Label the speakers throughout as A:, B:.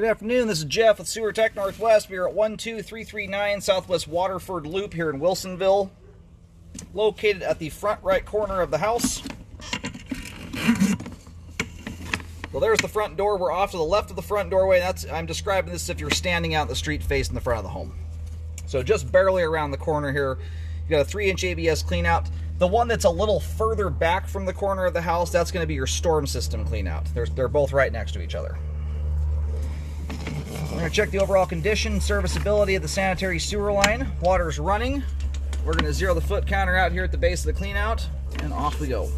A: Good afternoon, this is Jeff with Sewer Tech Northwest. We are at 12339 Southwest Waterford Loop here in Wilsonville, located at the front right corner of the house. Well, there's the front door. We're off to the left of the front doorway. I'm describing this as if you're standing out in the street facing the front of the home. So just barely around the corner here, you got a 3-inch ABS cleanout. The one that's a little further back from the corner of the house, that's going to be your storm system cleanout. They're both right next to each other. We're going to check the overall condition, serviceability of the sanitary sewer line. Water's running. We're going to zero the foot counter out here at the base of the cleanout, and off we go.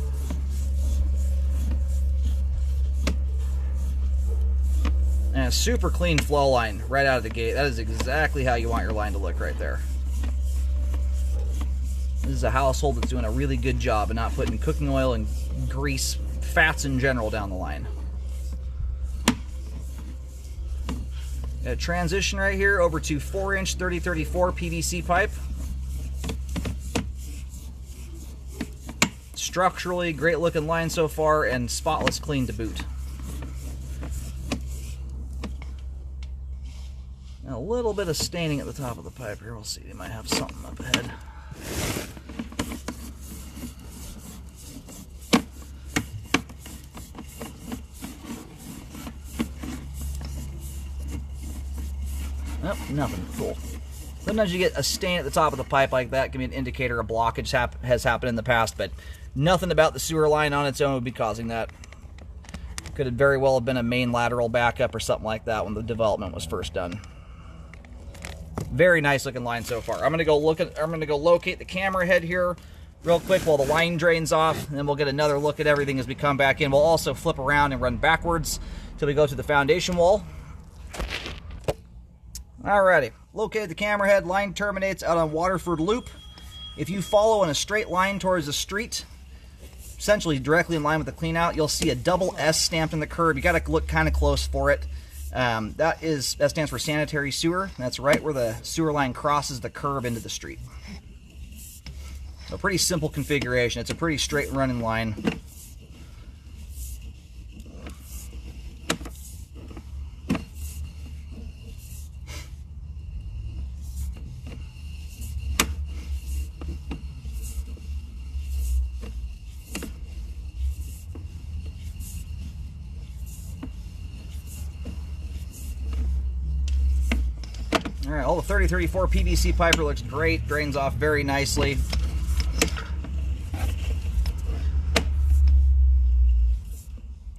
A: And a super clean flow line right out of the gate. That is exactly how you want your line to look right there. This is a household that's doing a really good job of not putting cooking oil and grease, fats in general, down the line. A transition right here over to 4-inch 3034 PVC pipe. Structurally, great looking line so far, and spotless clean to boot. A little bit of staining at the top of the pipe here. We'll see. They might have something up ahead. Nope, nothing. Cool. Sometimes you get a stain at the top of the pipe like that. It can be an indicator a blockage has happened in the past, but nothing about the sewer line on its own would be causing that. Could have very well have been a main lateral backup or something like that when the development was first done. Very nice looking line so far. I'm gonna go locate the camera head here real quick while the line drains off, and then we'll get another look at everything as we come back in. We'll also flip around and run backwards till we go to the foundation wall. Alrighty, located the camera head. Line terminates out on Waterford Loop. If you follow in a straight line towards the street, essentially directly in line with the cleanout, you'll see a double S stamped in the curb. You got to look kind of close for it. That stands for sanitary sewer. That's right where the sewer line crosses the curb into the street. So pretty simple configuration. It's a pretty straight running line. All right, all the 3034 PVC pipe looks great, drains off very nicely.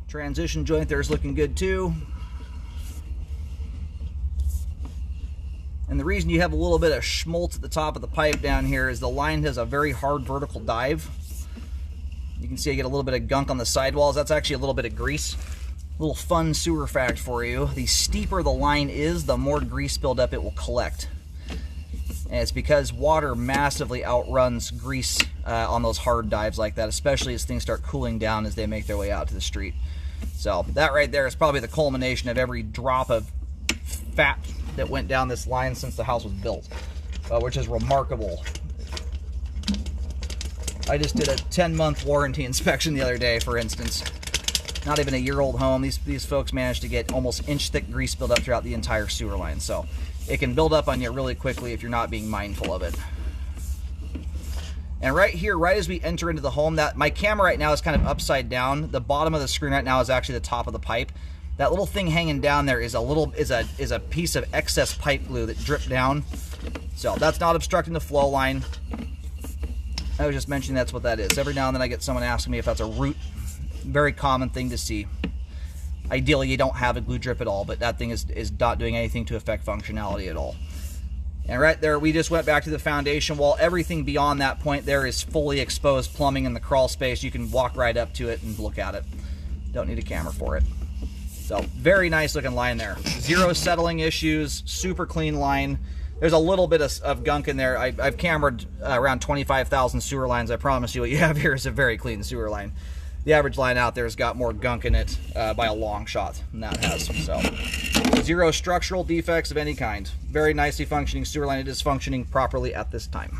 A: Transition joint there is looking good too. And the reason you have a little bit of schmolz at the top of the pipe down here is the line has a very hard vertical dive. You can see I get a little bit of gunk on the sidewalls. That's actually a little bit of grease. Little fun sewer fact for you. The steeper the line is, the more grease buildup it will collect. And it's because water massively outruns grease on those hard dives like that, especially as things start cooling down as they make their way out to the street. So that right there is probably the culmination of every drop of fat that went down this line since the house was built, which is remarkable. I just did a 10-month warranty inspection the other day, for instance. Not even a year-old home. These folks managed to get almost inch-thick grease buildup throughout the entire sewer line. So it can build up on you really quickly if you're not being mindful of it. And right here, right as we enter into the home, my camera right now is kind of upside down. The bottom of the screen right now is actually the top of the pipe. That little thing hanging down there is a piece of excess pipe glue that dripped down. So that's not obstructing the flow line. I was just mentioning that's what that is. Every now and then I get someone asking me if that's a root. Very common thing to see. Ideally, you don't have a glue drip at all, but that thing is not doing anything to affect functionality at all. And right there, we just went back to the foundation wall. Everything beyond that point there is fully exposed plumbing in the crawl space. You can walk right up to it and look at it. Don't need a camera for it. So, very nice looking line there. Zero settling issues, super clean line. There's a little bit of gunk in there. I've cameraed around 25,000 sewer lines. I promise you what you have here is a very clean sewer line. The average line out there has got more gunk in it by a long shot than that has. So, zero structural defects of any kind. Very nicely functioning sewer line. It is functioning properly at this time.